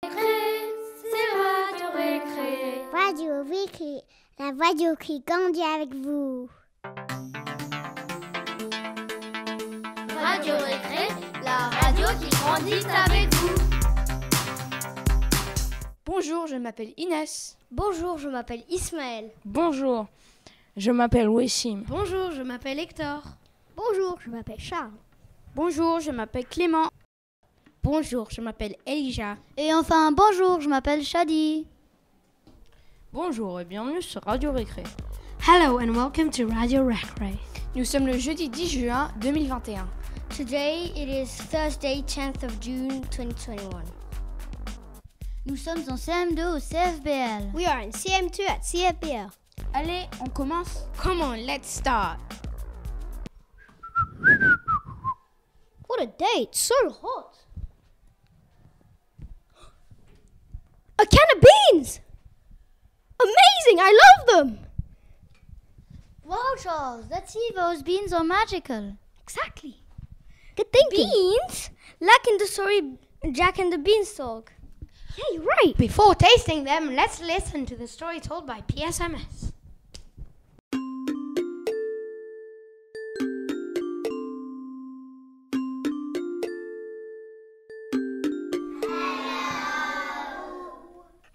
C'est Radio Récré. Radio Récré, la radio qui grandit avec vous. Radio Récré, la radio qui grandit avec vous. Bonjour, je m'appelle Inès. Bonjour, je m'appelle Ismaël. Bonjour, je m'appelle Wessim. Bonjour, je m'appelle Hector. Bonjour, je m'appelle Charles. Bonjour, je m'appelle Clément. Bonjour, je m'appelle Elijah. Et enfin, bonjour, je m'appelle Shadi. Bonjour et bienvenue sur Radio Récré. Hello and welcome to Radio Récré. Nous sommes le jeudi 10 juin 2021. Today it is Thursday, 10th of June 2021. Nous sommes en CM2 au CFBL. We are in CM2 at CFBL. Allez, on commence. Come on, let's start. What a day, it's so hot. A can of beans! Amazing, I love them! Wow, Charles, let's see if those beans are magical. Exactly. Good thinking. Beans? Like in the story Jack and the Beanstalk. Yeah, you're right. Before tasting them, let's listen to the story told by PSMS.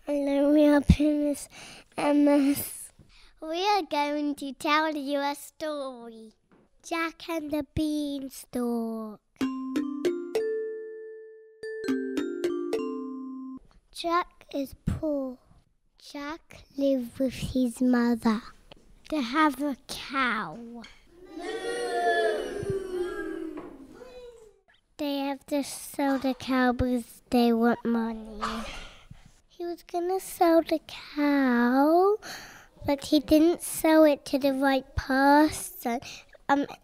Hello, we are PSMS. We are going to tell you a story. Jack and the Beanstalk. Jack is poor. Jack lives with his mother. They have a cow. They have to sell the cow because they want money. He was gonna sell the cow, but he didn't sell it to the right person.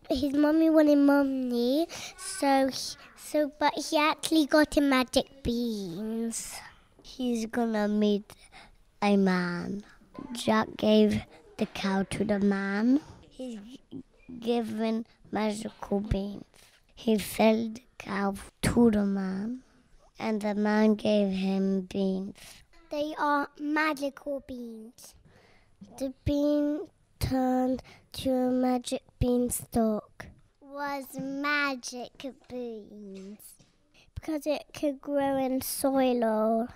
His mommy wanted money, but he actually got him magic beans. He's gonna meet a man. Jack gave the cow to the man. He's given magical beans. He fed the cow to the man, and the man gave him beans. They are magical beans. The bean turned to a magic beanstalk. Was magic beans because it could grow in soil.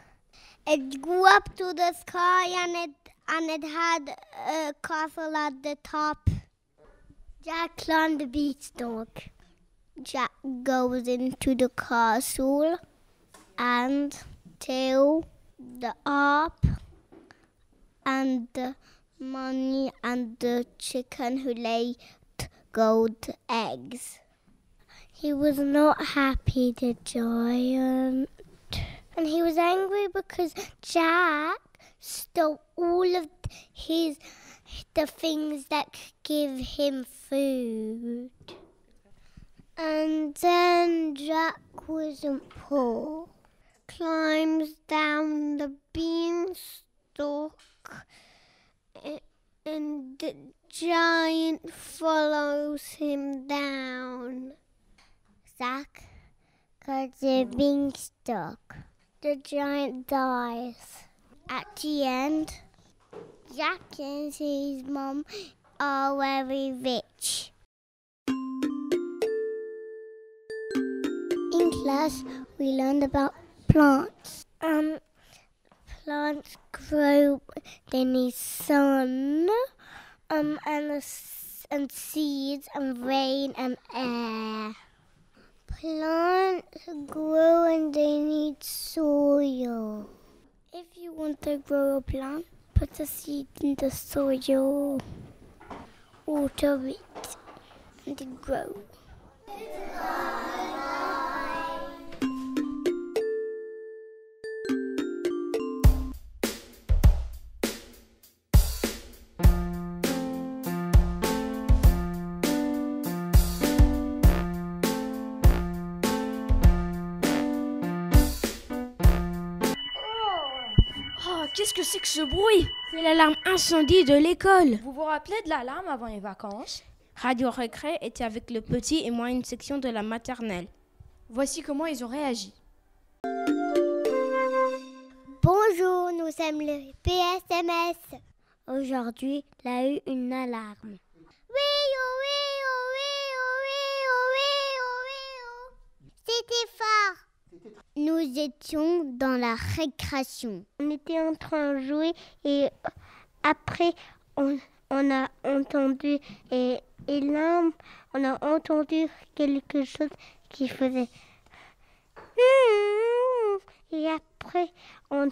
It grew up to the sky and it had a castle at the top. Jack climbed the beanstalk. Jack goes into the castle and till the harp and the money and the chicken who laid gold eggs. He was not happy, the giant. And he was angry because Jack stole all of the things that could give him food. And then Jack wasn't poor. Climbs down the beanstalk and the giant follows him down. Zack got the beanstalk. The giant dies. At the end, Jack and his mom are very rich. In class, we learned about plants. Plants grow, they need sun, and seeds, and rain, and air. Plants grow and they need soil. If you want to grow a plant, put a seed in the soil, water it, and it grows. Qu'est-ce que c'est que ce bruit? C'est l'alarme incendie de l'école. Vous vous rappelez de l'alarme avant les vacances? Radio Récré était avec le petit et moi une section de la maternelle. Voici comment ils ont réagi. aime le PSMS. Aujourd'hui, il a eu une alarme. C'était fort. Nous étions dans la récréation. On était en train de jouer et après on a entendu et là on a entendu quelque chose qui faisait. Et après on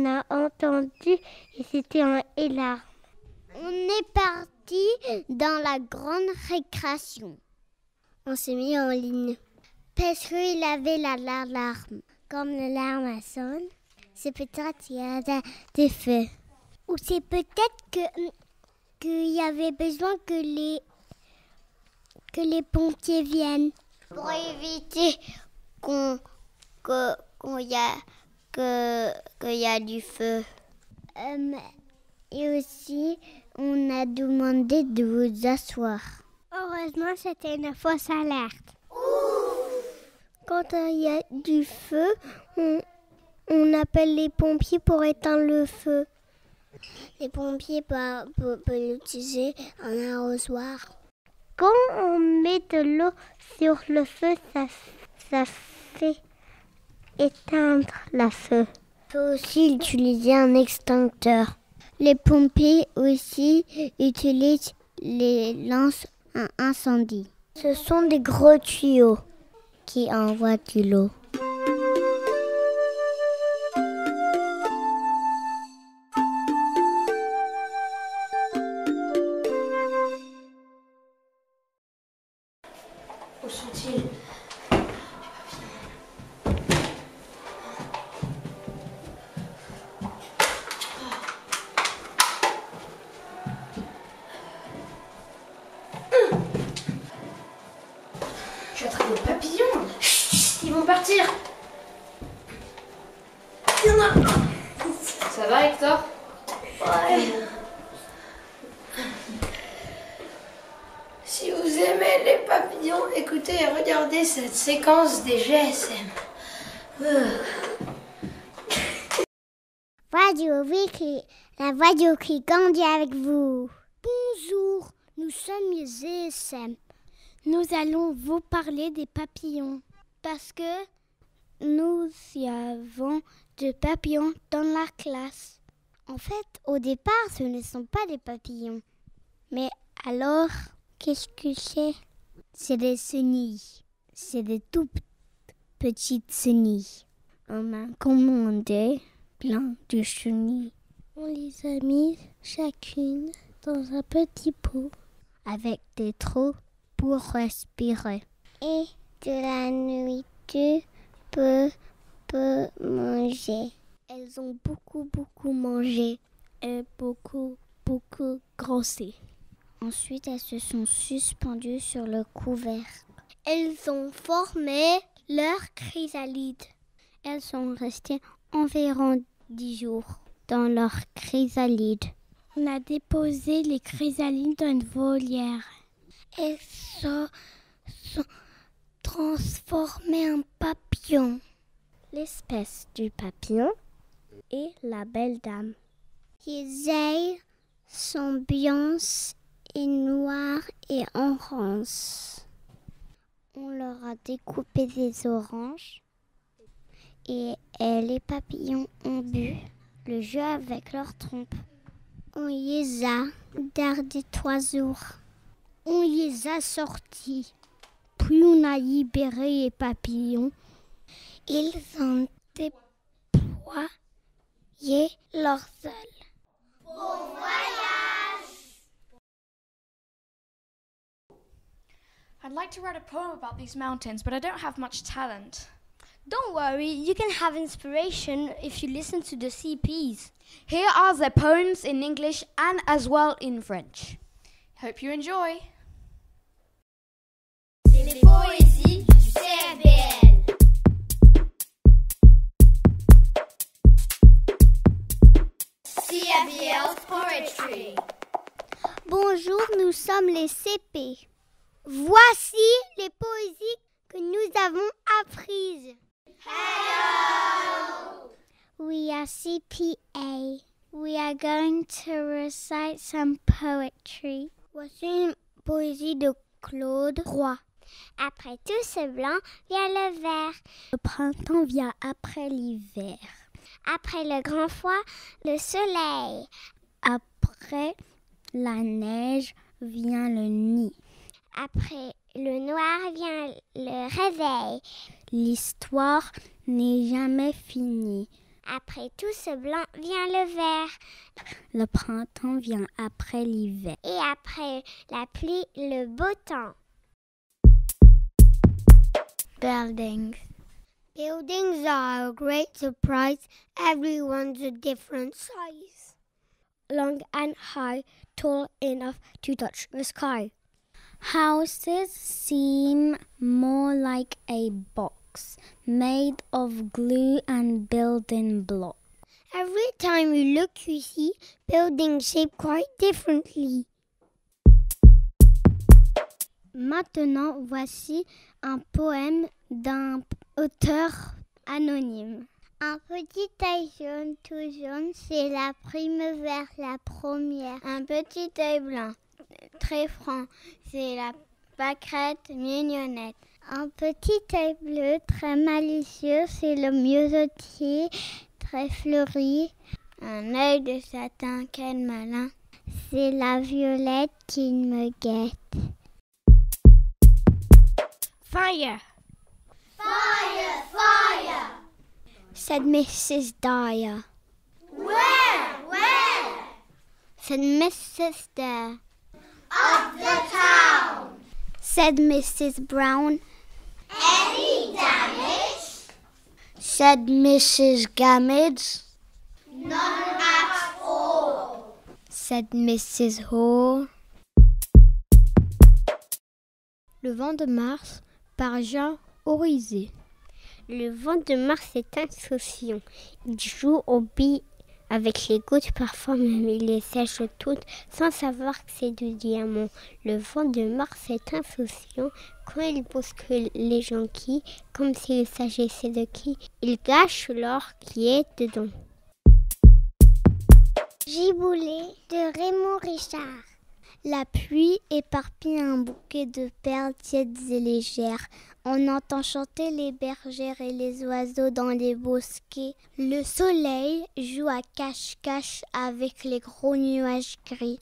a entendu et c'était un élan. On est parti dans la grande récréation. On s'est mis en ligne. Parce qu'il avait l'alarme. Comme l'alarme sonne, c'est peut-être qu'il y a des feux. Ou c'est peut-être qu'il y avait besoin que les pompiers viennent. Pour éviter qu'il y a du feu. Et aussi, on a demandé de vous asseoir. Heureusement, c'était une fausse alerte. Quand il y a du feu, on appelle les pompiers pour éteindre le feu. Les pompiers peuvent l'utiliser en arrosoir. Quand on met de l'eau sur le feu, ça fait éteindre le feu. On peut aussi utiliser un extincteur. Les pompiers aussi utilisent les lances à incendie. Ce sont des gros tuyaux qui envoient de l'eau. Où sont-ils? Je attrape des papillons. Chut, ils vont partir. Il y en a. Ça va, Hector? Ouais. Si vous aimez les papillons, écoutez et regardez cette séquence des GSM. Radio Weekly, la radio qui grandit avec vous. Bonjour, nous sommes les GSM. Nous allons vous parler des papillons parce que nous y avons des papillons dans la classe. En fait, au départ, ce ne sont pas des papillons. Mais alors, qu'est-ce que c'est? C'est des chenilles. C'est des tout petites chenilles. On a commandé plein de chenilles. On les a mises chacune dans un petit pot avec des trous pour respirer. Et de la nourriture peut manger. Elles ont beaucoup mangé et beaucoup grossé. Ensuite, elles se sont suspendues sur le couvercle. Elles ont formé leur chrysalide. Elles sont restées environ 10 jours dans leur chrysalide. On a déposé les chrysalides dans une volière. Elles se sont transformées en papillons. L'espèce du papillon est la belle dame. Les ailes sont blanches et noires et oranges. On leur a découpé des oranges et les papillons ont bu le jeu avec leur trompe. On les a gardés 3 jours. On les a sortis. Puis on a libéré les papillons. Ils ont déployé leurs ailes. Bon voyage! I'd like to write a poem about these mountains, but I don't have much talent. Don't worry, you can have inspiration if you listen to the CPs. Here are their poems in English and as well in French. Hope you enjoy. C'est les poésies du CRBL. CRBL Poetry. Bonjour, nous sommes les CP. Voici les poésies que nous avons apprises. Hello! We are CPA. We are going to recite some poetry. Voici une poésie de Claude Roy. Après tout ce blanc vient le vert. Le printemps vient après l'hiver. Après le grand froid, le soleil. Après la neige vient le nid. Après le noir vient le réveil. L'histoire n'est jamais finie. Après tout ce blanc vient le vert. Le printemps vient après l'hiver. Et après la pluie, le beau temps. Buildings. Buildings are a great surprise. Everyone's a different size. Long and high, tall enough to touch the sky. Houses seem more like a box made of glue and building blocks. Every time you look, you see buildings shaped quite differently. Maintenant, voici un poème d'un auteur anonyme. Un petit œil jaune, tout jaune, c'est la primavera, la première. Un petit œil blanc, très franc, c'est la pâquerette mignonnette. Un petit œil bleu, très malicieux, c'est le myosotis, très fleuri. Un œil de satin, quel malin, c'est la violette qui me guette. Fire! Fire, fire! Said Mrs. Dyer. Where? Said Mrs. Dare. Of the town. Said Mrs. Brown. Any damage? Said Mrs. Gamage. None at all. Said Mrs. Hall. Le vent de Mars par Jean Orizé. Le vent de Mars est insouciant. Il joue aux billes avec les gouttes, parfois même il les sèche toutes sans savoir que c'est du diamant. Le vent de Mars est insouciant. Quand il bouscule les jonquilles, comme s'il s'agissait de qui, il gâche l'or qui est dedans. Giboulé de Raymond Richard. La pluie éparpille un bouquet de perles tièdes et légères. On entend chanter les bergères et les oiseaux dans les bosquets. Le soleil joue à cache-cache avec les gros nuages gris.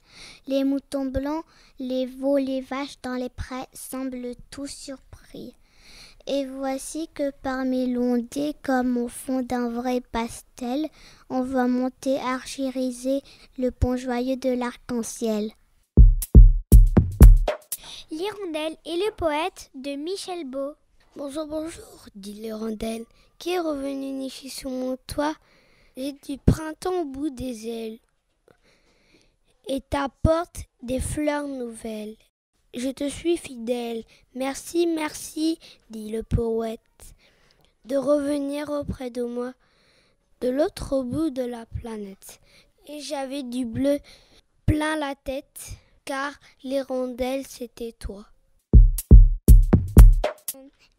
Les moutons blancs, les veaux, les vaches dans les prés semblent tous surpris. Et voici que parmi l'ondée, comme au fond d'un vrai pastel, on voit monter argyrisé le pont joyeux de l'arc-en-ciel. L'hirondelle et le poète de Michel Beau. Bonjour, bonjour, dit l'hirondelle, qui est revenu nicher sur mon toit. J'ai du printemps au bout des ailes et t'apporte des fleurs nouvelles. Je te suis fidèle, merci, merci, dit le poète, de revenir auprès de moi de l'autre bout de la planète. Et j'avais du bleu plein la tête, car l'hirondelle c'était toi.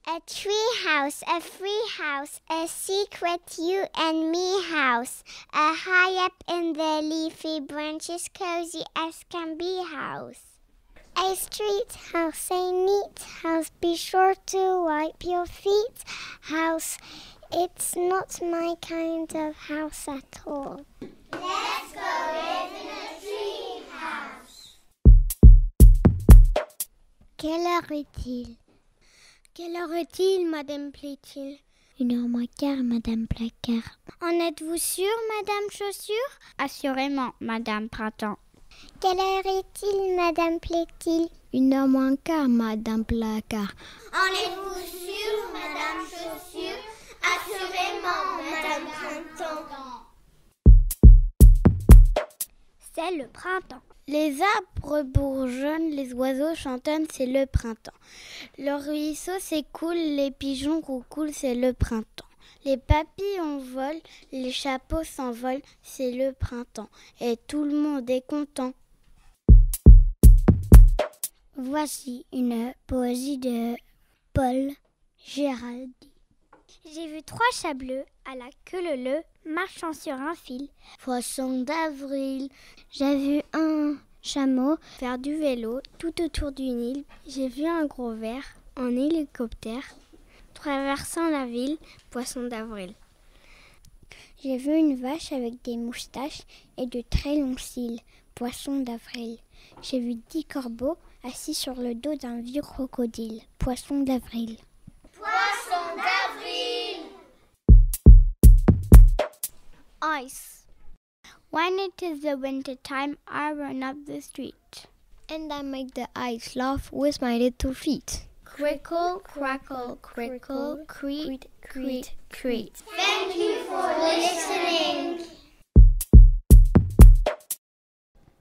A tree house, a free house, a secret you and me house, a high up in the leafy branches, cozy as can be house. A street house, a neat house, be sure to wipe your feet. House, it's not my kind of house at all. Let's go live in a tree house. Quelle heure est-il? Quelle heure est-il, Madame Plaît-il? 1h moins quart, Madame Placard. En êtes-vous sûre, Madame Chaussure? Assurément, Madame Printemps. Quelle heure est-il, Madame Plaît-il? 1h moins quart, Madame Placard. En êtes-vous sûre, Madame Chaussure? Assurément, Madame Printemps. C'est le printemps. Les arbres bourgeonnent, les oiseaux chantonnent, c'est le printemps. Le ruisseau s'écoule, les pigeons roucoulent, c'est le printemps. Les papillons volent, les chapeaux s'envolent, c'est le printemps. Et tout le monde est content. Voici une poésie de Paul Géraldi. J'ai vu 3 chats bleus à la queue leu-leu marchant sur un fil. Poisson d'avril. J'ai vu un chameau faire du vélo tout autour d'une île. J'ai vu un gros ver en hélicoptère traversant la ville. Poisson d'avril. J'ai vu une vache avec des moustaches et de très longs cils. Poisson d'avril. J'ai vu 10 corbeaux assis sur le dos d'un vieux crocodile. Poisson d'avril. Poisson d'avril. Ice. When it is the winter time, I run up the street. And I make the ice laugh with my little feet. Crickle, crackle, crickle, creet, creet, creet. Thank you for listening.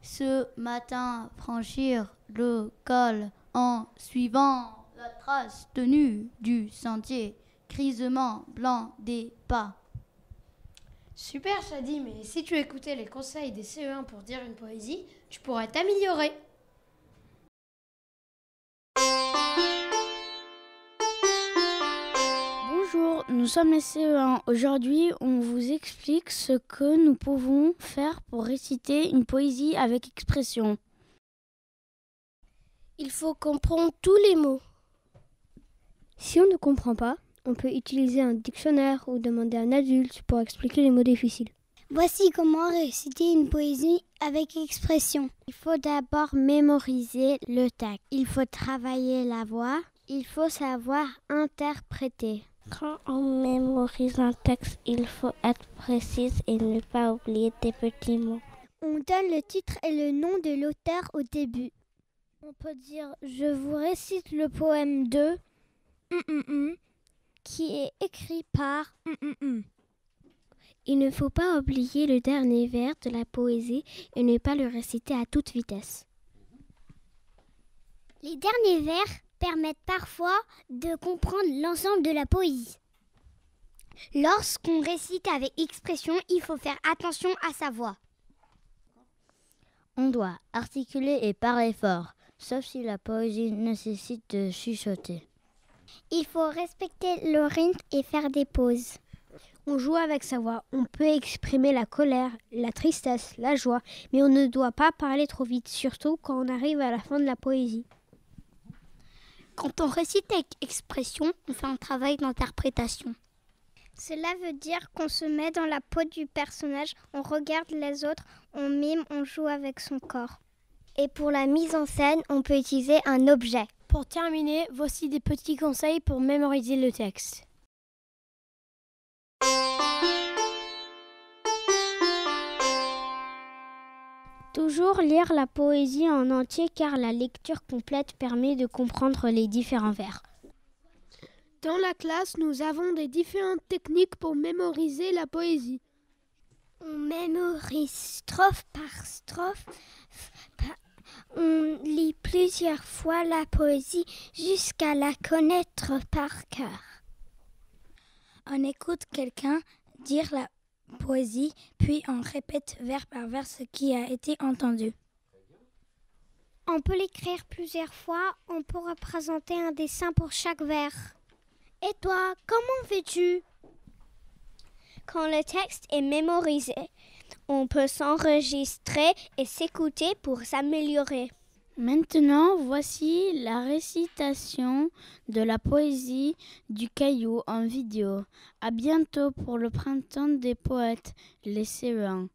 Ce matin, franchir le col en suivant la trace tenue du sentier, grisement blanc des pas. Super Shadi, mais si tu écoutais les conseils des CE1 pour dire une poésie, tu pourrais t'améliorer. Bonjour, nous sommes les CE1. Aujourd'hui, on vous explique ce que nous pouvons faire pour réciter une poésie avec expression. Il faut comprendre tous les mots. Si on ne comprend pas, on peut utiliser un dictionnaire ou demander à un adulte pour expliquer les mots difficiles. Voici comment réciter une poésie avec expression. Il faut d'abord mémoriser le texte. Il faut travailler la voix. Il faut savoir interpréter. Quand on mémorise un texte, il faut être précise et ne pas oublier des petits mots. On donne le titre et le nom de l'auteur au début. On peut dire « Je vous récite le poème de... » qui est écrit par... Il ne faut pas oublier le dernier vers de la poésie et ne pas le réciter à toute vitesse. Les derniers vers permettent parfois de comprendre l'ensemble de la poésie. Lorsqu'on récite avec expression, il faut faire attention à sa voix. On doit articuler et parler fort, sauf si la poésie nécessite de chuchoter. Il faut respecter le rythme et faire des pauses. On joue avec sa voix. On peut exprimer la colère, la tristesse, la joie, mais on ne doit pas parler trop vite, surtout quand on arrive à la fin de la poésie. Quand on récite avec expression, on fait un travail d'interprétation. Cela veut dire qu'on se met dans la peau du personnage, on regarde les autres, on mime, on joue avec son corps. Et pour la mise en scène, on peut utiliser un objet. Pour terminer, voici des petits conseils pour mémoriser le texte. Toujours lire la poésie en entier car la lecture complète permet de comprendre les différents vers. Dans la classe, nous avons des différentes techniques pour mémoriser la poésie. On mémorise strophe par strophe. On lit plusieurs fois la poésie jusqu'à la connaître par cœur. On écoute quelqu'un dire la poésie, puis on répète vers par vers ce qui a été entendu. On peut l'écrire plusieurs fois, on peut représenter un dessin pour chaque vers. Et toi, comment fais-tu? Quand le texte est mémorisé, on peut s'enregistrer et s'écouter pour s'améliorer. Maintenant, voici la récitation de la poésie du Caillou en vidéo. À bientôt pour le printemps des poètes, les CE1.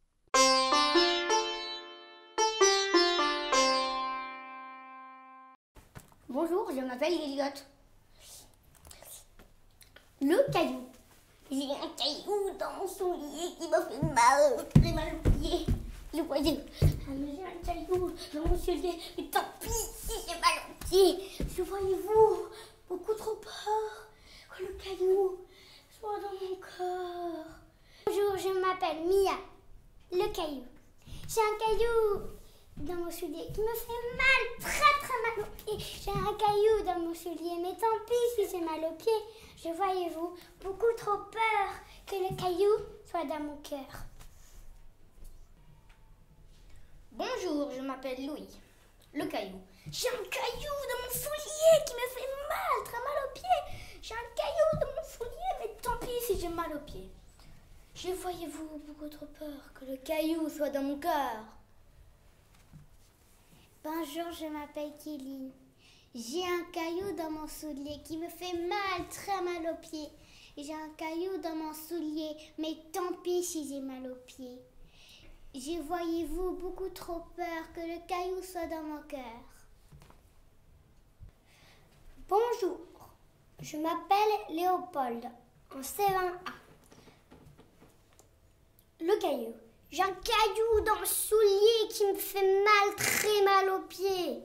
Bonjour, je m'appelle Elliot. Le caillou. J'ai un caillou dans mon soulier qui m'a fait mal, très mal au pied. Le voyez, j'ai un caillou dans mon soulier, mais tant pis si j'ai mal au pied. Je voyez-vous, beaucoup trop peur que le caillou soit dans mon cœur. Bonjour, je m'appelle Mia, le caillou. J'ai un caillou dans mon soulier qui me fait mal, très mal au pied. J'ai un caillou dans mon soulier, mais tant pis si j'ai mal au pied. Je voyez-vous, beaucoup trop peur que le caillou soit dans mon cœur. Bonjour, je m'appelle Louis, le caillou. J'ai un caillou dans mon soulier qui me fait mal, très mal au pied. J'ai un caillou dans mon soulier, mais tant pis si j'ai mal au pied. Je voyais-vous beaucoup trop peur que le caillou soit dans mon cœur. Bonjour, je m'appelle Kéline. J'ai un caillou dans mon soulier qui me fait mal, très mal aux pieds. J'ai un caillou dans mon soulier, mais tant pis si j'ai mal aux pieds. Je voyez-vous beaucoup trop peur que le caillou soit dans mon cœur. Bonjour, je m'appelle Léopold, en C1A. Le caillou. J'ai un caillou dans mon soulier qui me fait mal, très mal aux pieds.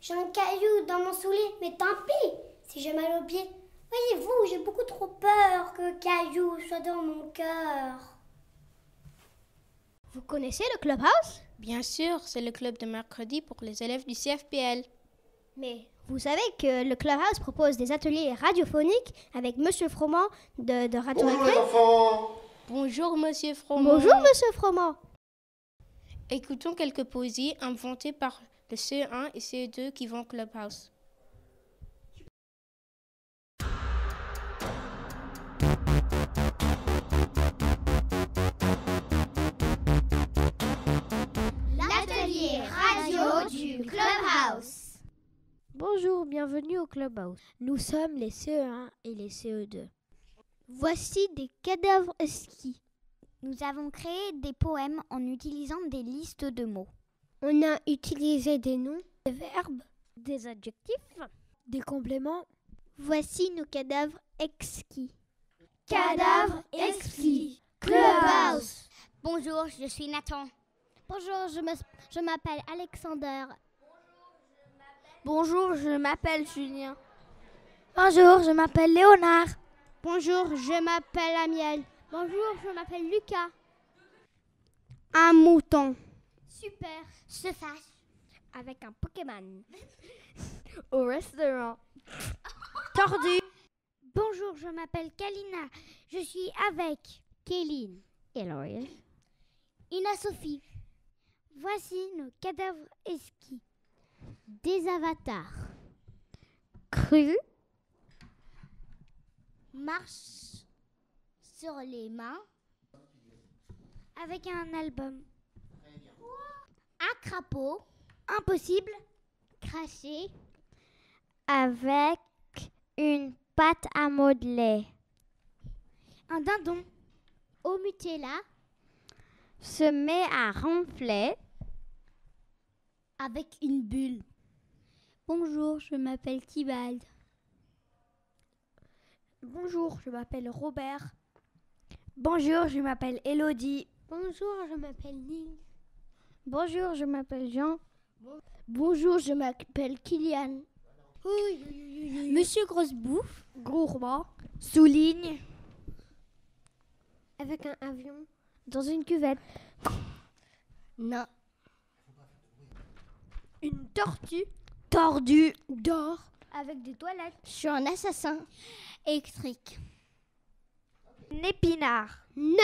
J'ai un caillou dans mon soulier, mais tant pis si j'ai mal aux pieds. Voyez-vous, j'ai beaucoup trop peur que le caillou soit dans mon cœur. Vous connaissez le Clubhouse? Bien sûr, c'est le club de mercredi pour les élèves du CFPL. Mais vous savez que le Clubhouse propose des ateliers radiophoniques avec Monsieur Froment de Radio Bonjour Récré. les enfants. Bonjour, Monsieur Froment. Bonjour Monsieur Froment. Écoutons quelques poésies inventées par le CE1 et CE2 qui vont au Clubhouse. L'atelier radio du Clubhouse. Bonjour, bienvenue au Clubhouse. Nous sommes les CE1 et les CE2. Voici des cadavres exquis. Nous avons créé des poèmes en utilisant des listes de mots. On a utilisé des noms, des verbes, des adjectifs, des compléments. Voici nos cadavres exquis. Cadavres exquis. Clubhouse. Bonjour, je suis Nathan. Bonjour, je m'appelle Alexander. Bonjour, je m'appelle Julien. Bonjour, je m'appelle Léonard. Bonjour, je m'appelle Amiel. Bonjour, je m'appelle Lucas. Un mouton. Super. Se fâche. Avec un Pokémon. Au restaurant. Tordu. Bonjour, je m'appelle Kalina. Je suis avec Kéline. Héloïse. Ina Sophie. Voici nos cadavres exquis. Des avatars. Cru. Marche sur les mains avec un album. Un crapaud. Impossible. Craché. Avec une pâte à modeler. Un dindon. Au Nutella. Se met à ronfler. Avec une bulle. Bonjour, je m'appelle Tibald. Bonjour, je m'appelle Robert. Bonjour, je m'appelle Elodie. Bonjour, je m'appelle Nils. Bonjour, je m'appelle Jean. Bonjour, je m'appelle Kylian. Monsieur Grosse-Bouffe. Gourmand. Souligne. Avec un avion. Dans une cuvette. Non. Une tortue. Tordu. D'or. Avec des toilettes. Je suis un assassin. Électrique. Un épinard. 9.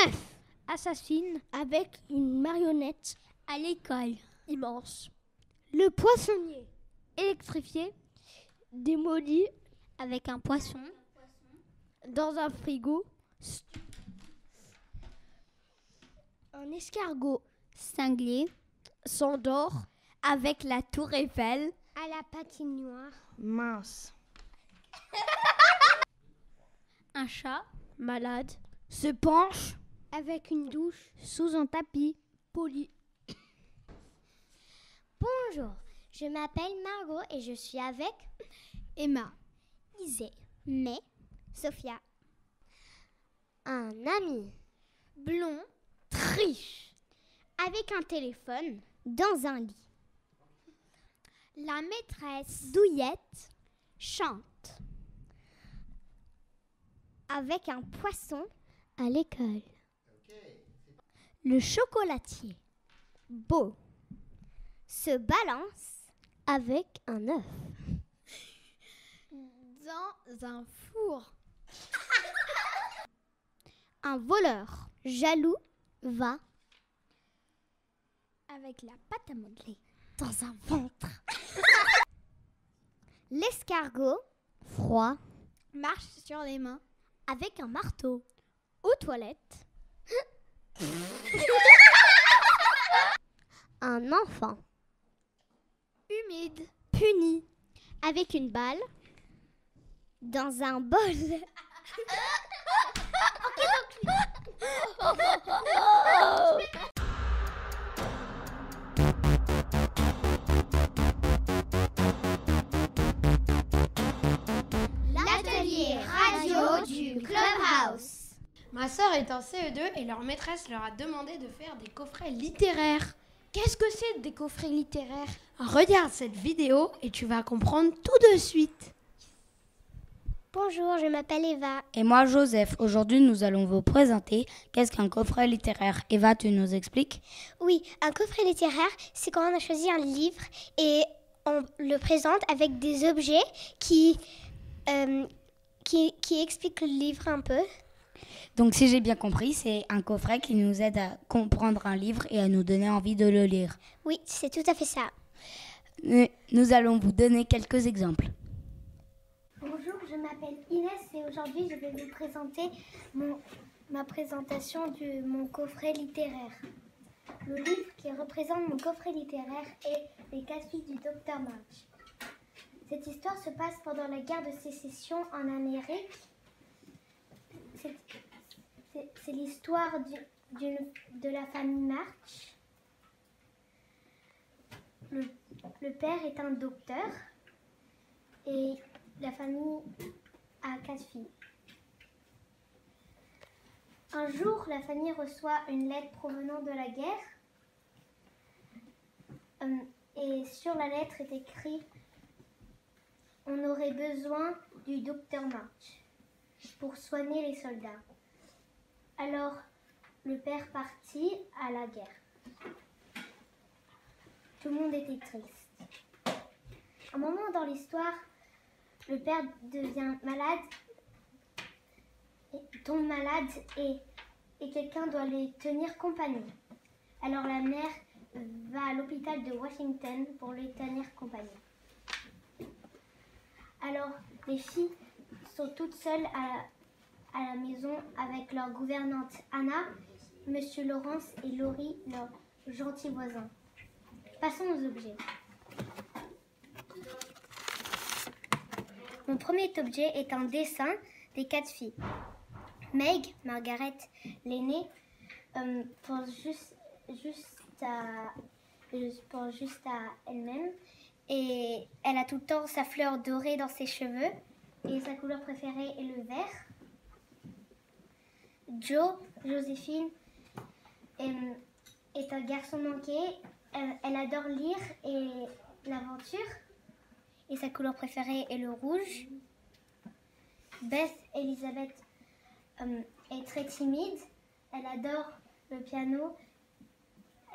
Assassine. Avec une marionnette. À l'école. Immense. Le poissonnier. Électrifié. Démoli. Avec un poisson. Dans un frigo. Un escargot. Cinglé. S'endort. Avec la tour Eiffel. À la patinoire. Mince. Un chat. Malade. Se penche. Avec une douche. Sous un tapis. Poli. Bonjour, je m'appelle Margot et je suis avec Emma. Isée, May, Sophia. Un ami blond triche avec un téléphone dans un lit. La maîtresse Douillette chante avec un poisson à l'école. Le chocolatier beau se balance avec un œuf dans un four. Un voleur jaloux va avec la pâte à modeler dans un ventre. L'escargot froid marche sur les mains avec un marteau. Aux toilettes, Un enfant Humide. puni avec une balle dans un bol. L'atelier radio du Clubhouse. Ma sœur est en CE2 et leur maîtresse leur a demandé de faire des coffrets littéraires. Qu'est-ce que c'est des coffrets littéraires? Regarde cette vidéo et tu vas comprendre tout de suite. Bonjour, je m'appelle Eva. Et moi, Joseph. Aujourd'hui, nous allons vous présenter qu'est-ce qu'un coffret littéraire. Eva, tu nous expliques? Oui, un coffret littéraire, c'est quand on a choisi un livre et on le présente avec des objets qui expliquent le livre un peu. Donc, si j'ai bien compris, c'est un coffret qui nous aide à comprendre un livre et à nous donner envie de le lire. Oui, c'est tout à fait ça. Nous allons vous donner quelques exemples. Bonjour, je m'appelle Inès et aujourd'hui je vais vous présenter ma présentation de mon coffret littéraire. Le livre qui représente mon coffret littéraire est Les 4 filles du Dr March. Cette histoire se passe pendant la guerre de sécession en Amérique. C'est l'histoire de la famille March. Le père est un docteur et la famille a 4 filles. Un jour, la famille reçoit une lettre provenant de la guerre et sur la lettre est écrit « On aurait besoin du docteur March pour soigner les soldats. » Alors, le père partit à la guerre. Tout le monde était triste. Un moment dans l'histoire, le père devient malade, tombe malade et quelqu'un doit lui tenir compagnie. Alors la mère va à l'hôpital de Washington pour lui tenir compagnie. Alors les filles sont toutes seules à la maison avec leur gouvernante Anna, Monsieur Lawrence et Laurie, leurs gentils voisins. Passons aux objets. Mon premier objet est un dessin des 4 filles. Meg, Margaret, l'aînée, pense juste à elle-même. Et elle a tout le temps sa fleur dorée dans ses cheveux. Et sa couleur préférée est le vert. Joséphine, est un garçon manqué. Elle adore lire et l'aventure. Et sa couleur préférée est le rouge. Beth Elizabeth est très timide. Elle adore le piano.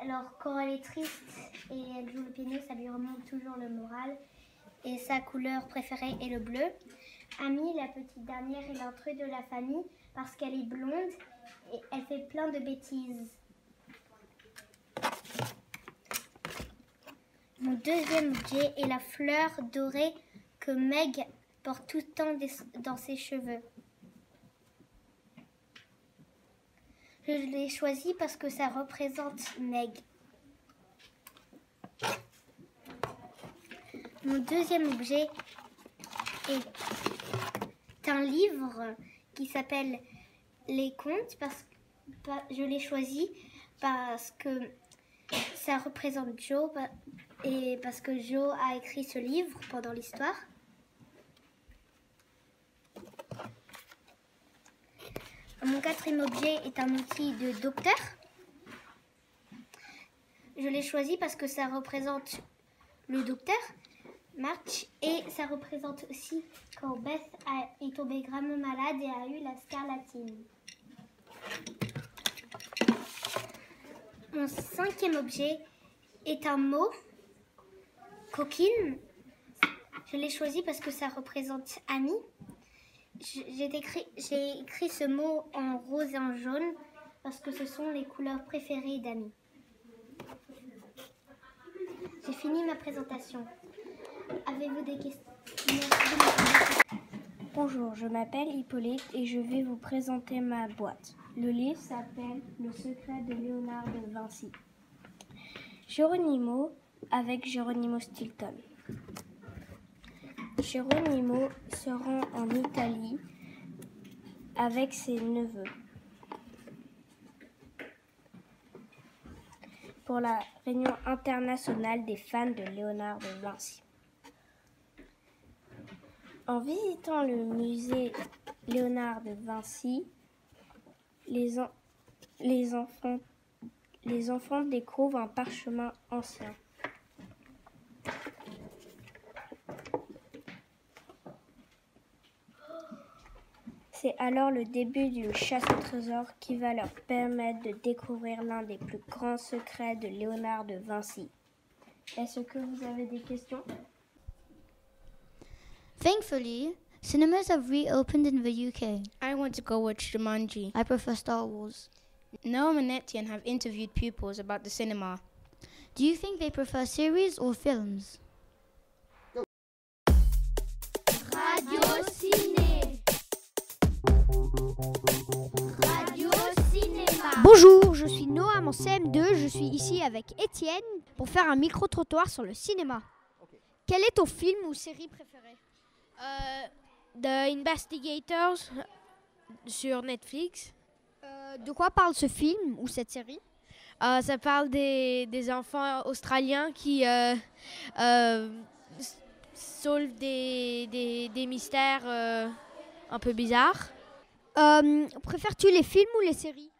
Alors quand elle est triste et elle joue le piano, ça lui remonte toujours le moral. Et sa couleur préférée est le bleu. Amy, la petite dernière, est l'intrus de la famille parce qu'elle est blonde et elle fait plein de bêtises. Mon deuxième objet est la fleur dorée que Meg porte tout le temps dans ses cheveux. Je l'ai choisi parce que ça représente Meg. Mon deuxième objet est un livre qui s'appelle Les Contes. Je l'ai choisi parce que ça représente Joe et parce que Joe a écrit ce livre pendant l'histoire. Mon quatrième objet est un outil de docteur. Je l'ai choisi parce que ça représente le docteur March et ça représente aussi quand Beth est tombée gravement malade et a eu la scarlatine. Mon cinquième objet est un mot, coquine. Je l'ai choisi parce que ça représente Annie. J'ai écrit ce mot en rose et en jaune parce que ce sont les couleurs préférées d'Annie. J'ai fini ma présentation. Avez-vous des questions? Bonjour, je m'appelle Hippolyte et je vais vous présenter ma boîte. Le livre s'appelle Le secret de Léonard de Vinci. Geronimo avec Geronimo Stilton. Geronimo se rend en Italie avec ses neveux pour la réunion internationale des fans de Léonard de Vinci. En visitant le musée Léonard de Vinci, les enfants découvrent un parchemin ancien. C'est alors le début d'une chasse au trésor qui va leur permettre de découvrir l'un des plus grands secrets de Léonard de Vinci. Est-ce que vous avez des questions? Thankfully, cinemas have reopened in the UK. I want to go watch Jumanji. I prefer Star Wars. Noam and Etienne have interviewed pupils about the cinema. Do you think they prefer series or films? Radio Ciné. Radio Cinéma. Bonjour, je suis Noam en CM2, je suis ici avec Étienne pour faire un micro-trottoir sur le cinéma. Quel est ton film ou série préférée? The Investigators sur Netflix. De quoi parle ce film ou cette série? Ça parle des enfants australiens qui sauvent des mystères un peu bizarres. Préfères-tu les films ou les séries?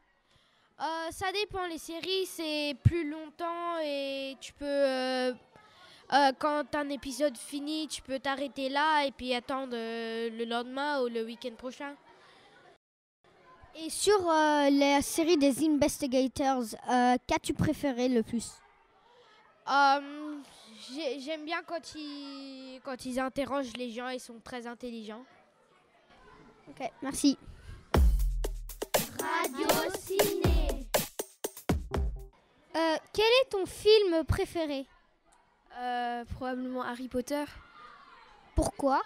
Ça dépend, les séries c'est plus longtemps et tu peux... quand un épisode finit, tu peux t'arrêter là et puis attendre le lendemain ou le week-end prochain. Et sur la série des Investigators, qu'as-tu préféré le plus? J'aime bien quand ils interrogent les gens, ils sont très intelligents. Ok, merci. Radio Ciné. Quel est ton film préféré? Probablement Harry Potter. Pourquoi?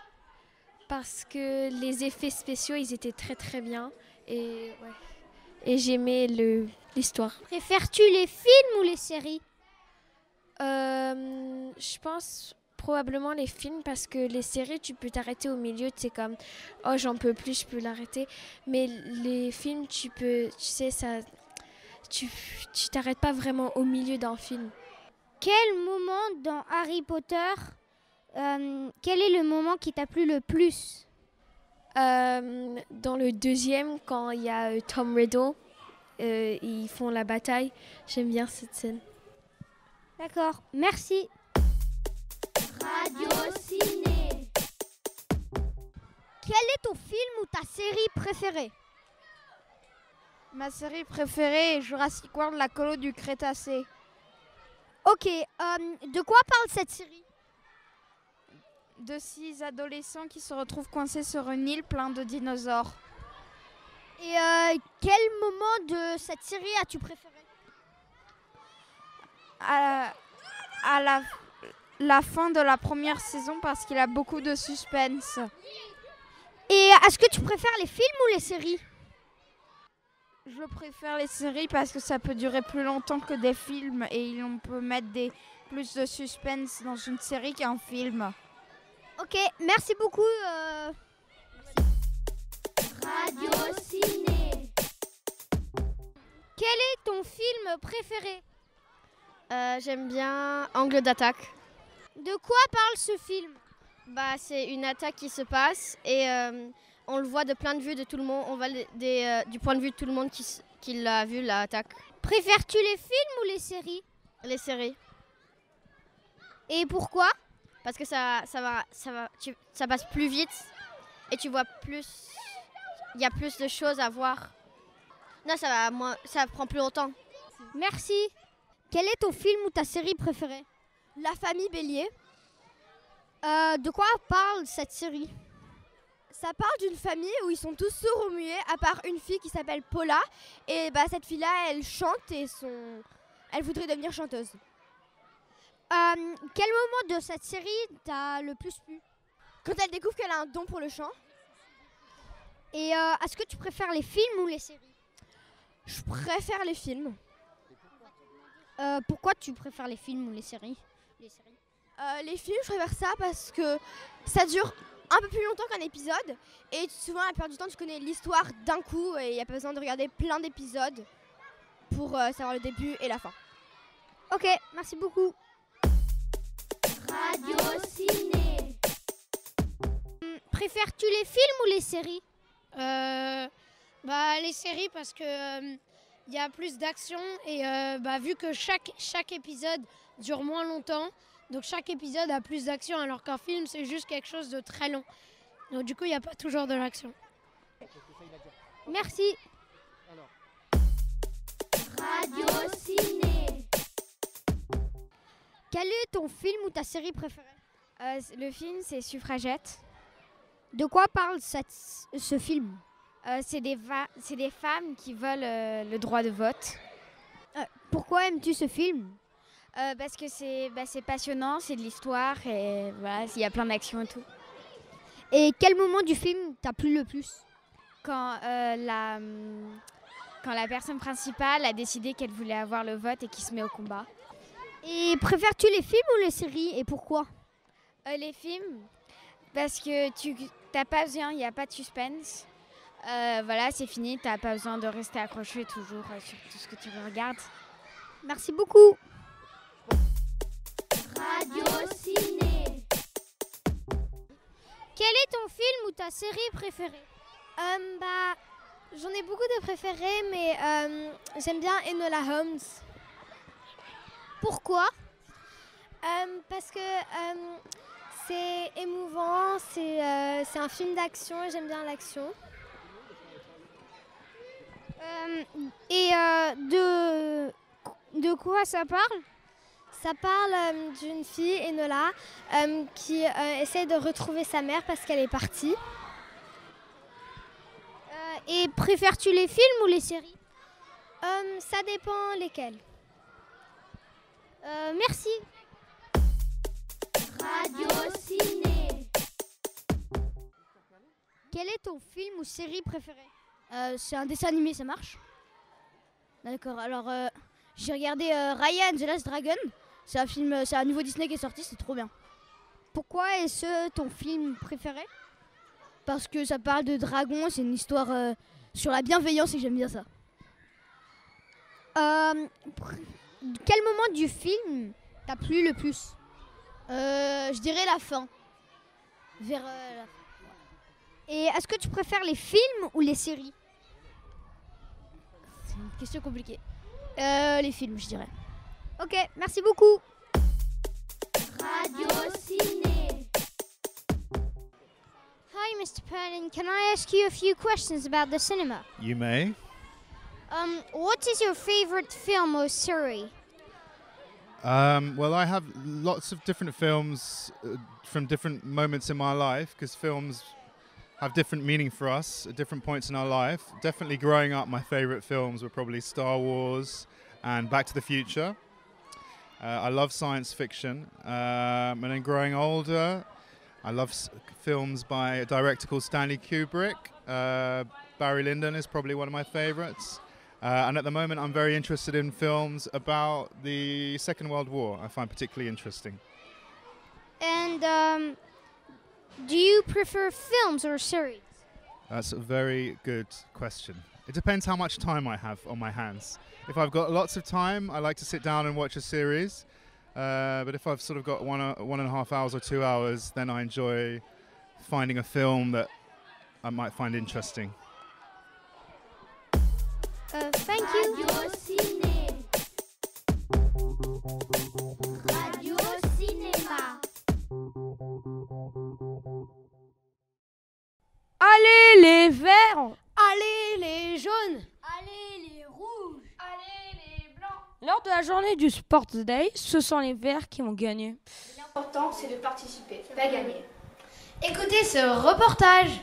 Parce que les effets spéciaux, ils étaient très très bien. Et j'aimais l'histoire. Préfères-tu les films ou les séries? Je pense probablement les films parce que les séries, tu peux t'arrêter au milieu. C'est comme, oh j'en peux plus, je peux l'arrêter. Mais les films, tu sais, ça, tu t'arrêtes pas vraiment au milieu d'un film. Quel moment dans Harry Potter, quel est le moment qui t'a plu le plus? Dans le deuxième, quand il y a Tom Riddle, ils font la bataille. J'aime bien cette scène. D'accord, merci. Radio Ciné. Quel est ton film ou ta série préférée? Ma série préférée est Jurassic World, la colo du Crétacé. Ok, de quoi parle cette série? De 6 adolescents qui se retrouvent coincés sur une île plein de dinosaures. Et quel moment de cette série as-tu préféré? À la fin de la première saison parce qu'il a beaucoup de suspense. Et est-ce que tu préfères les films ou les séries? Je préfère les séries parce que ça peut durer plus longtemps que des films et on peut mettre plus de suspense dans une série qu'un film. Ok, merci beaucoup. Radio Ciné. Quel est ton film préféré? J'aime bien Angle d'attaque. De quoi parle ce film? C'est une attaque qui se passe et on le voit de plein de vues de tout le monde. On voit du point de vue de tout le monde qui l'a vu, l'attaque. Préfères-tu les films ou les séries? Les séries. Et pourquoi? Parce que ça passe plus vite et tu vois plus. Il y a plus de choses à voir. Non, ça prend plus longtemps. Merci. Quel est ton film ou ta série préférée? La famille Bélier. De quoi parle cette série? Ça parle d'une famille où ils sont tous sourds ou muets, à part une fille qui s'appelle Paula. Et cette fille-là, elle chante et elle voudrait devenir chanteuse. Quel moment de cette série t'a le plus plu? Quand elle découvre qu'elle a un don pour le chant. Et est-ce que tu préfères les films ou les séries? Je préfère les films. Pourquoi tu préfères les films ou les séries? Les films, je préfère ça parce que ça dure un peu plus longtemps qu'un épisode. Et souvent, la plupart du temps, tu connais l'histoire d'un coup et il n'y a pas besoin de regarder plein d'épisodes pour savoir le début et la fin. Ok, merci beaucoup. Radio Ciné. Préfères-tu les films ou les séries? Les séries parce que y a plus d'action et vu que chaque épisode dure moins longtemps, donc chaque épisode a plus d'action alors qu'un film c'est juste quelque chose de très long. Donc du coup il n'y a pas toujours de l'action. Merci. Radio Ciné. Quel est ton film ou ta série préférée? Le film, c'est Suffragette. De quoi parle ce film? C'est des femmes qui veulent le droit de vote. Pourquoi aimes-tu ce film? Parce que c'est passionnant, c'est de l'histoire et voilà, il y a plein d'actions et tout. Et quel moment du film t'a plu le plus? Quand la personne principale a décidé qu'elle voulait avoir le vote et qui se met au combat. Et préfères-tu les films ou les séries et pourquoi? Les films, parce que t'as pas besoin, il n'y a pas de suspense. Voilà, c'est fini, t'as pas besoin de rester accroché toujours sur tout ce que tu regardes. Merci beaucoup. Radio Ciné. Quel est ton film ou ta série préférée? J'en ai beaucoup de préférés, mais j'aime bien Enola Holmes. Pourquoi? Parce que c'est émouvant, c'est un film d'action et j'aime bien l'action. De quoi ça parle? Ça parle d'une fille, Enola, qui essaie de retrouver sa mère parce qu'elle est partie. Et préfères-tu les films ou les séries? Ça dépend lesquels. Merci. Radio Ciné. Quel est ton film ou série préférée? C'est un dessin animé, ça marche? D'accord, alors j'ai regardé Raya and the Last Dragon. C'est un film, c'est un nouveau Disney qui est sorti, c'est trop bien. Pourquoi est-ce ton film préféré? Parce que ça parle de dragons, c'est une histoire sur la bienveillance et j'aime bien ça. Quel moment du film t'a plu le plus? Je dirais la fin. Vers la fin. Et est-ce que tu préfères les films ou les séries? C'est une question compliquée. Les films, je dirais. Ok, merci beaucoup. Radio Ciné. Hi, Mr. Perlin. Can I ask you a few questions about the cinema? You may. What is your favorite film or series? Well, I have lots of different films from different moments in my life because films have different meaning for us at different points in our life. Definitely growing up, my favorite films were probably Star Wars and Back to the Future. I love science fiction. And then growing older, I love films by a director called Stanley Kubrick. Barry Lyndon is probably one of my favorites. And at the moment, I'm very interested in films about the Second World War. I find particularly interesting. And do you prefer films or series? That's a very good question. It depends how much time I have on my hands. If I've got lots of time, I like to sit down and watch a series. But if I've sort of got 1.5 hours or 2 hours, then I enjoy finding a film that I might find interesting. Thank you. Radio Ciné. Radio Cinéma. Allez les verts! Allez les jaunes! Allez les rouges. Allez les blancs. Lors de la journée du Sports Day, ce sont les verts qui vont gagner. L'important, c'est de participer, pas gagner. Écoutez ce reportage.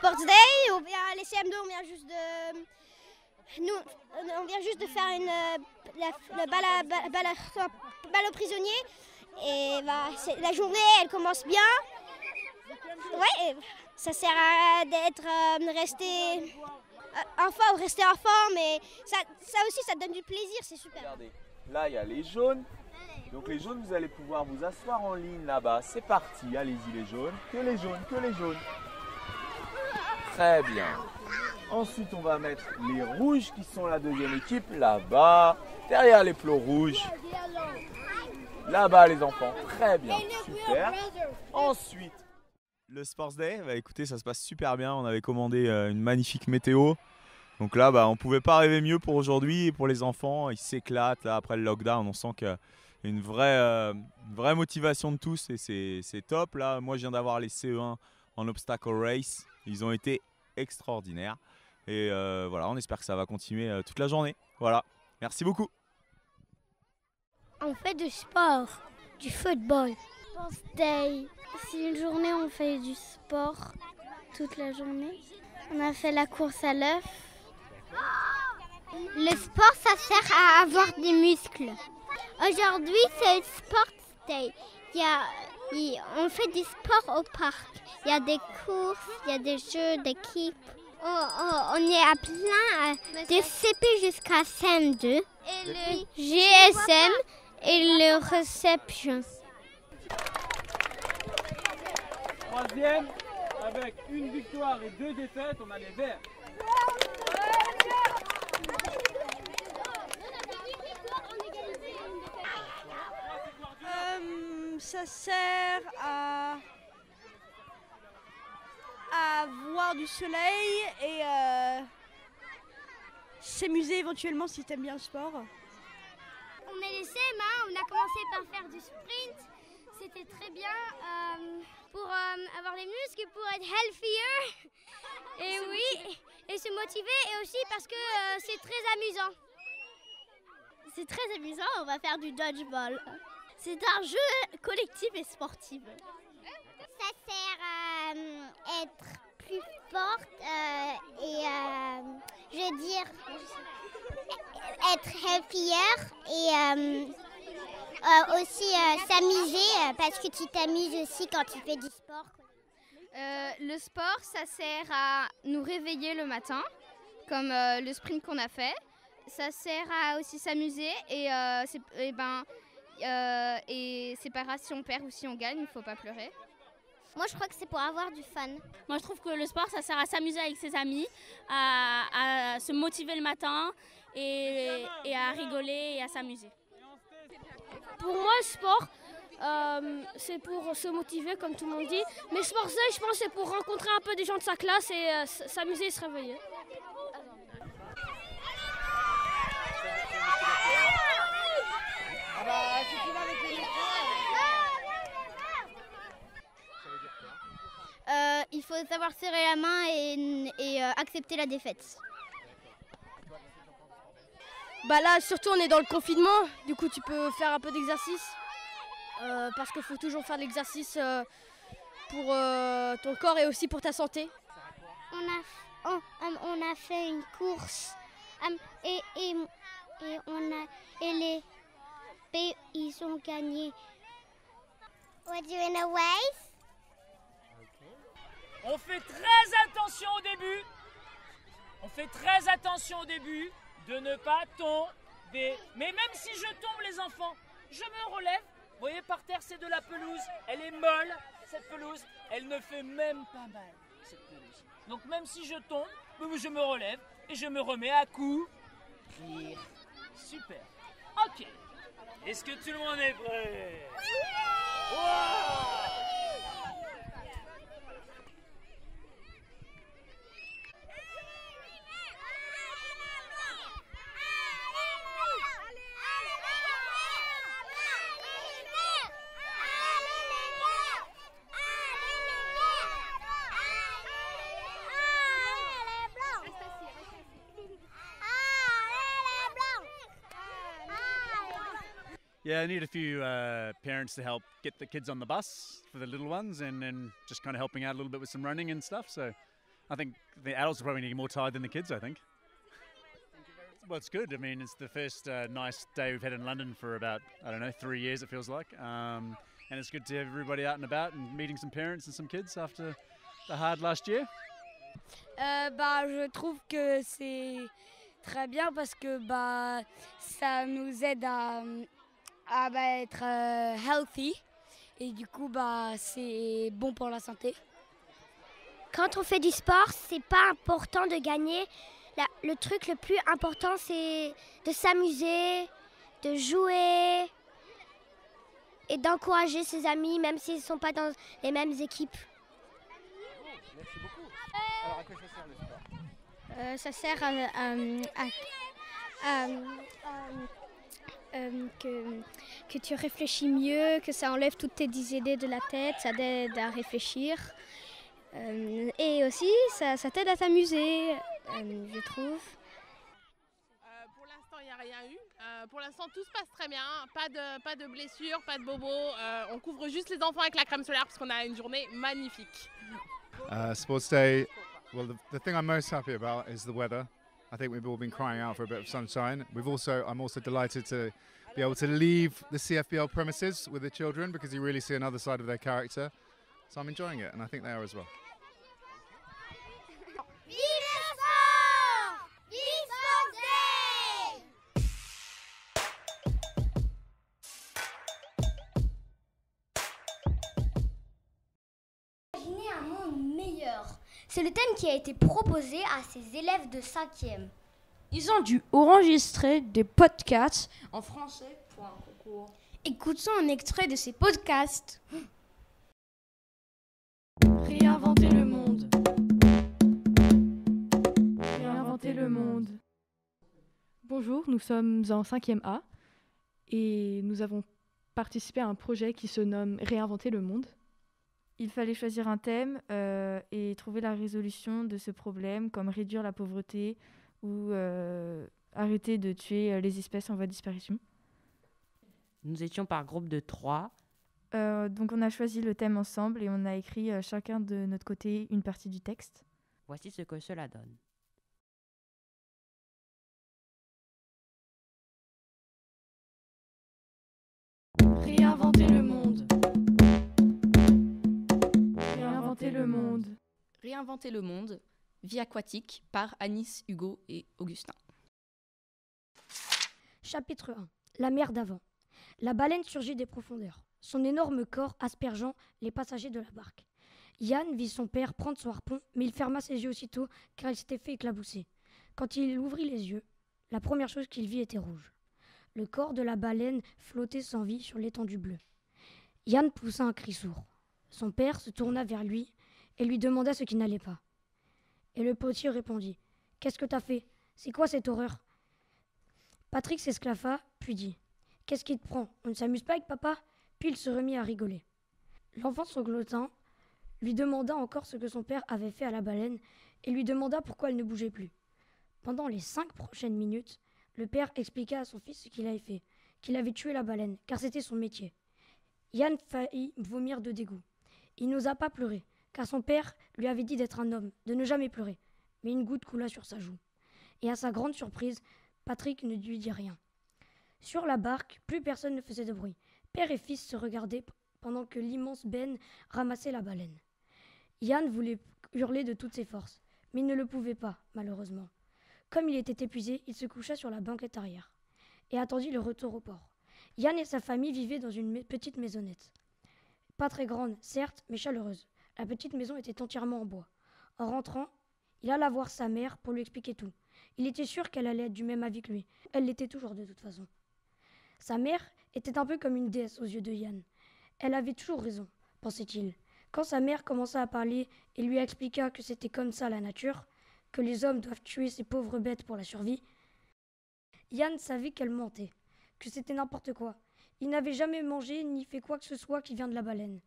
Sports Day. Les CM2, on vient juste de... Nous, on vient juste de faire la balle aux prisonniers. Et la journée, elle commence bien. Ouais, ça sert à rester enfant, mais ça aussi, ça donne du plaisir, c'est super. Regardez, là, il y a les jaunes. Donc les jaunes, vous allez pouvoir vous asseoir en ligne là-bas. C'est parti, allez-y les jaunes. Que les jaunes, que les jaunes. Très bien. Ensuite, on va mettre les rouges qui sont la deuxième équipe là-bas, derrière les plots rouges. Là-bas, les enfants. Très bien, super. Ensuite, le Sports Day, écoutez, ça se passe super bien. On avait commandé une magnifique météo. Donc là, on ne pouvait pas rêver mieux pour aujourd'hui. Et pour les enfants, ils s'éclatent. Là, après le lockdown, on sent qu'il y a une vraie motivation de tous. Et c'est top. Là, moi, je viens d'avoir les CE1 en obstacle race. Ils ont été extraordinaires. Et voilà, on espère que ça va continuer toute la journée. Voilà, merci beaucoup. On fait du sport, du football. Sports Day, c'est une journée où on fait du sport toute la journée. On a fait la course à l'œuf. Le sport, ça sert à avoir des muscles. Aujourd'hui, c'est Sports Day. On fait du sport au parc. Il y a des courses, il y a des jeux d'équipe. On est à plein de CP jusqu'à CM2. Et le GSM et le reception. Troisième, avec une victoire et 2 défaites, on a les verts. Ça sert à voir du soleil et s'amuser éventuellement si t'aimes bien le sport. On est les CM1, on a commencé par faire du sprint. C'était très bien pour avoir les muscles, pour être healthier. Et oui, et se motiver, et aussi parce que c'est très amusant. C'est très amusant, on va faire du dodgeball. C'est un jeu collectif et sportif. Ça sert à être plus forte et je veux dire être healthier et aussi s'amuser parce que tu t'amuses aussi quand tu fais du sport. Le sport, ça sert à nous réveiller le matin, comme le sprint qu'on a fait. Ça sert à aussi s'amuser et c'est pas grave si on perd ou si on gagne, il faut pas pleurer. Moi, je crois que c'est pour avoir du fun. Moi, je trouve que le sport, ça sert à s'amuser avec ses amis, à se motiver le matin et à rigoler et à s'amuser. Pour moi, le sport, c'est pour se motiver, comme tout le monde dit. Mais Sports Day, je pense, c'est pour rencontrer un peu des gens de sa classe et s'amuser et se réveiller. Il faut savoir serrer la main et accepter la défaite. Là, surtout, on est dans le confinement. Du coup, tu peux faire un peu d'exercice. Parce qu'il faut toujours faire de l'exercice pour ton corps et aussi pour ta santé. On a fait une course et les pays, ils ont gagné. We're doing a race. On fait très attention au début. On fait très attention au début de ne pas tomber. Mais même si je tombe, les enfants, je me relève. Vous voyez, par terre, c'est de la pelouse. Elle est molle, cette pelouse. Elle ne fait même pas mal, cette pelouse. Donc même si je tombe, je me relève et je me remets à courir. Super. Ok. Est-ce que tout le monde est prêt? Wow! Yeah, I need a few parents to help get the kids on the bus for the little ones and just kind of helping out a little bit with some running and stuff. So I think the adults are probably getting more tired than the kids, I think. Well, it's good. I mean, it's the first nice day we've had in London for about, 3 years, it feels like. And it's good to have everybody out and about and meeting some parents and some kids after the hard last year. Je trouve que c'est très bien parce que ça nous aide à être healthy et du coup c'est bon pour la santé. Quand on fait du sport, c'est pas important de gagner. Le truc le plus important, c'est de s'amuser, de jouer et d'encourager ses amis, même s'ils ne sont pas dans les mêmes équipes. Merci beaucoup. Alors, à quoi ça sert le sport? Ça sert que tu réfléchis mieux, que ça enlève toutes tes idées de la tête, ça t'aide à réfléchir. Et aussi, ça t'aide à t'amuser, je trouve. Pour l'instant, il n'y a rien eu. Pour l'instant, tout se passe très bien. Pas de blessures, pas de bobos. On couvre juste les enfants avec la crème solaire parce qu'on a une journée magnifique. Sports Day, well, the thing I'm most happy about is the weather. I think we've all been crying out for a bit of sunshine. I'm also delighted to be able to leave the CFBL premises with the children because you really see another side of their character. So I'm enjoying it, and I think they are as well. Imaginez un monde meilleur. C'est le thème qui a été proposé à ces élèves de 5e. Ils ont dû enregistrer des podcasts en français pour un concours. Écoutons un extrait de ces podcasts. Réinventer le monde. Réinventer le monde. Bonjour, nous sommes en 5e A et nous avons participé à un projet qui se nomme Réinventer le monde. Il fallait choisir un thème et trouver la résolution de ce problème, comme réduire la pauvreté ou arrêter de tuer les espèces en voie de disparition. Nous étions par groupe de 3. Donc on a choisi le thème ensemble et on a écrit chacun de notre côté une partie du texte. Voici ce que cela donne. Réinventer le monde. Réinventer le monde. Réinventer le monde, vie aquatique par Anis, Hugo et Augustin. Chapitre 1. La mer d'avant. La baleine surgit des profondeurs, son énorme corps aspergeant les passagers de la barque. Yann vit son père prendre son harpon, mais il ferma ses yeux aussitôt car il s'était fait éclabousser. Quand il ouvrit les yeux, la première chose qu'il vit était rouge. Le corps de la baleine flottait sans vie sur l'étendue bleue. Yann poussa un cri sourd. Son père se tourna vers lui et lui demanda ce qui n'allait pas. Et le potier répondit : « Qu'est-ce que t'as fait ? C'est quoi cette horreur ?» Patrick s'esclaffa, puis dit : « Qu'est-ce qui te prend ? On ne s'amuse pas avec papa ?» Puis il se remit à rigoler. L'enfant sanglotant lui demanda encore ce que son père avait fait à la baleine et lui demanda pourquoi elle ne bougeait plus. Pendant les 5 prochaines minutes, le père expliqua à son fils ce qu'il avait fait, qu'il avait tué la baleine, car c'était son métier. Yann faillit vomir de dégoût. Il n'osa pas pleurer, car son père lui avait dit d'être un homme, de ne jamais pleurer. Mais une goutte coula sur sa joue. Et à sa grande surprise, Patrick ne lui dit rien. Sur la barque, plus personne ne faisait de bruit. Père et fils se regardaient pendant que l'immense benne ramassait la baleine. Yann voulait hurler de toutes ses forces, mais il ne le pouvait pas, malheureusement. Comme il était épuisé, il se coucha sur la banquette arrière et attendit le retour au port. Yann et sa famille vivaient dans une petite maisonnette. Pas très grande, certes, mais chaleureuse. La petite maison était entièrement en bois. En rentrant, il alla voir sa mère pour lui expliquer tout. Il était sûr qu'elle allait être du même avis que lui. Elle l'était toujours de toute façon. Sa mère était un peu comme une déesse aux yeux de Yann. Elle avait toujours raison, pensait-il. Quand sa mère commença à parler et lui expliqua que c'était comme ça la nature, que les hommes doivent tuer ces pauvres bêtes pour la survie, Yann savait qu'elle mentait, que c'était n'importe quoi. Il n'avait jamais mangé ni fait quoi que ce soit qui vient de la baleine.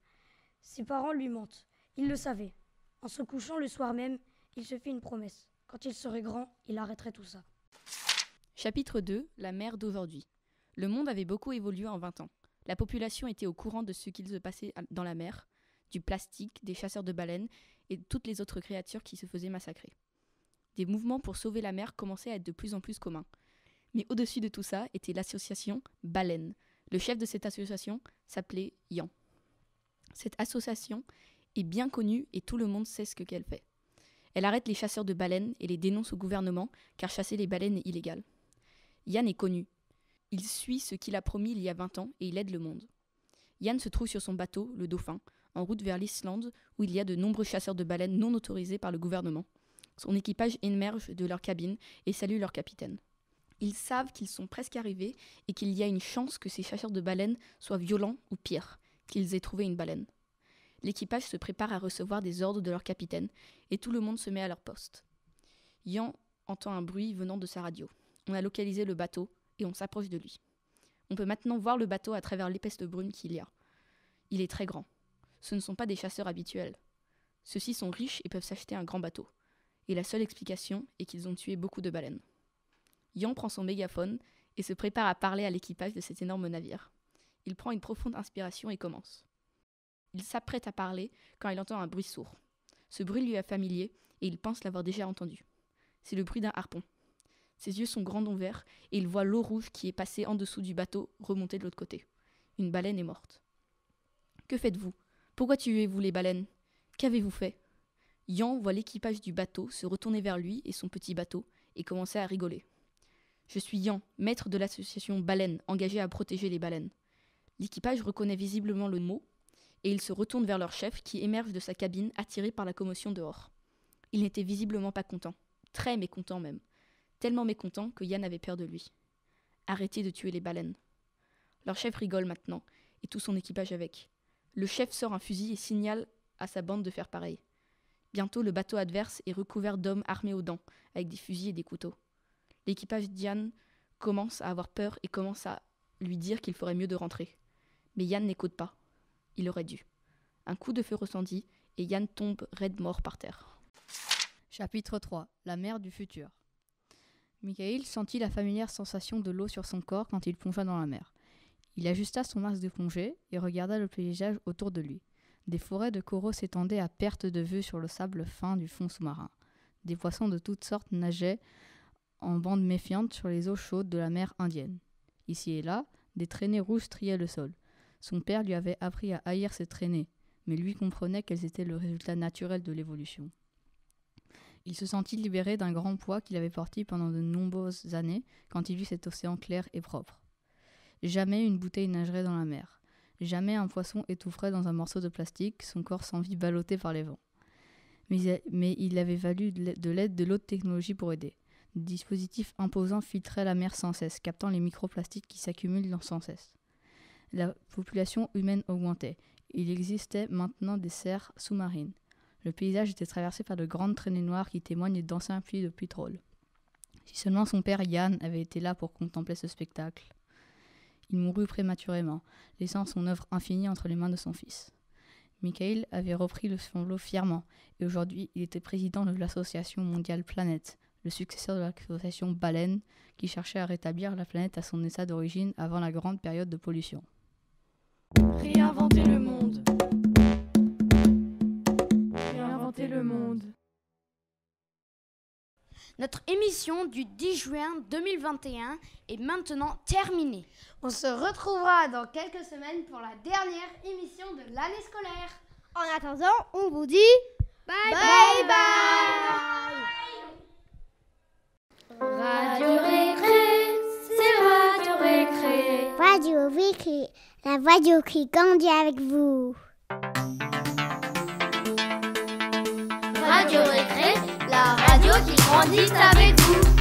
Ses parents lui mentent, il le savait. En se couchant le soir même, il se fit une promesse. Quand il serait grand, il arrêterait tout ça. Chapitre 2. La mer d'aujourd'hui. Le monde avait beaucoup évolué en 20 ans. La population était au courant de ce qu'il se passait dans la mer, du plastique, des chasseurs de baleines et toutes les autres créatures qui se faisaient massacrer. Des mouvements pour sauver la mer commençaient à être de plus en plus communs. Mais au-dessus de tout ça était l'association Baleine. Le chef de cette association s'appelait Yan. Cette association est bien connue et tout le monde sait ce qu'elle fait. Elle arrête les chasseurs de baleines et les dénonce au gouvernement car chasser les baleines est illégal. Yan est connu. Il suit ce qu'il a promis il y a 20 ans et il aide le monde. Yan se trouve sur son bateau, le Dauphin, en route vers l'Islande où il y a de nombreux chasseurs de baleines non autorisés par le gouvernement. Son équipage émerge de leur cabine et salue leur capitaine. Ils savent qu'ils sont presque arrivés et qu'il y a une chance que ces chasseurs de baleines soient violents ou pire, qu'ils aient trouvé une baleine. L'équipage se prépare à recevoir des ordres de leur capitaine et tout le monde se met à leur poste. Yan entend un bruit venant de sa radio. On a localisé le bateau et on s'approche de lui. On peut maintenant voir le bateau à travers l'épaisse brume qu'il y a. Il est très grand. Ce ne sont pas des chasseurs habituels. Ceux-ci sont riches et peuvent s'acheter un grand bateau. Et la seule explication est qu'ils ont tué beaucoup de baleines. Yan prend son mégaphone et se prépare à parler à l'équipage de cet énorme navire. Il prend une profonde inspiration et commence. Il s'apprête à parler quand il entend un bruit sourd. Ce bruit lui est familier et il pense l'avoir déjà entendu. C'est le bruit d'un harpon. Ses yeux sont grands ouverts et il voit l'eau rouge qui est passée en dessous du bateau remonter de l'autre côté. Une baleine est morte. « Que faites-vous ? Pourquoi tuez-vous les baleines ? Qu'avez-vous fait ?» Yan voit l'équipage du bateau se retourner vers lui et son petit bateau et commencer à rigoler. « Je suis Yan, maître de l'association Baleine, engagé à protéger les baleines. » L'équipage reconnaît visiblement le mot et il se retourne vers leur chef qui émerge de sa cabine attiré par la commotion dehors. Il n'était visiblement pas content, très mécontent même, tellement mécontent que Yan avait peur de lui. Arrêtez de tuer les baleines. Leur chef rigole maintenant et tout son équipage avec. Le chef sort un fusil et signale à sa bande de faire pareil. Bientôt, le bateau adverse est recouvert d'hommes armés aux dents, avec des fusils et des couteaux. L'équipage d'Yan commence à avoir peur et commence à lui dire qu'il ferait mieux de rentrer. Mais Yan n'écoute pas. Il aurait dû. Un coup de feu retentit et Yan tombe raide mort par terre. Chapitre 3. La mer du futur. Michael sentit la familière sensation de l'eau sur son corps quand il plongea dans la mer. Il ajusta son masque de plongée et regarda le paysage autour de lui. Des forêts de coraux s'étendaient à perte de vue sur le sable fin du fond sous-marin. Des poissons de toutes sortes nageaient en bandes méfiantes sur les eaux chaudes de la mer Indienne. Ici et là, des traînées rouges striaient le sol. Son père lui avait appris à haïr ces traînées, mais lui comprenait qu'elles étaient le résultat naturel de l'évolution. Il se sentit libéré d'un grand poids qu'il avait porté pendant de nombreuses années quand il vit cet océan clair et propre. Jamais une bouteille nagerait dans la mer. Jamais un poisson étoufferait dans un morceau de plastique, son corps sans vie ballotté par les vents. Mais il avait valu de l'aide de l'autre technologie pour aider. Des dispositifs imposants filtraient la mer sans cesse, captant les microplastiques qui s'accumulent sans cesse. La population humaine augmentait. Il existait maintenant des serres sous-marines. Le paysage était traversé par de grandes traînées noires qui témoignent d'anciens puits de pétrole. Si seulement son père Yan avait été là pour contempler ce spectacle. Il mourut prématurément, laissant son œuvre infinie entre les mains de son fils. Michael avait repris le flambeau fièrement, et aujourd'hui il était président de l'association mondiale Planète, le successeur de l'association Baleine, qui cherchait à rétablir la planète à son état d'origine avant la grande période de pollution. Réinventer le monde. Réinventer le monde. Notre émission du 10 juin 2021 est maintenant terminée. On se retrouvera dans quelques semaines pour la dernière émission de l'année scolaire. En attendant, on vous dit bye bye. Radio Récré, c'est Radio Récré. Radio Récré, la radio qui grandit avec vous. Radio Récré, la radio qui grandit avec vous.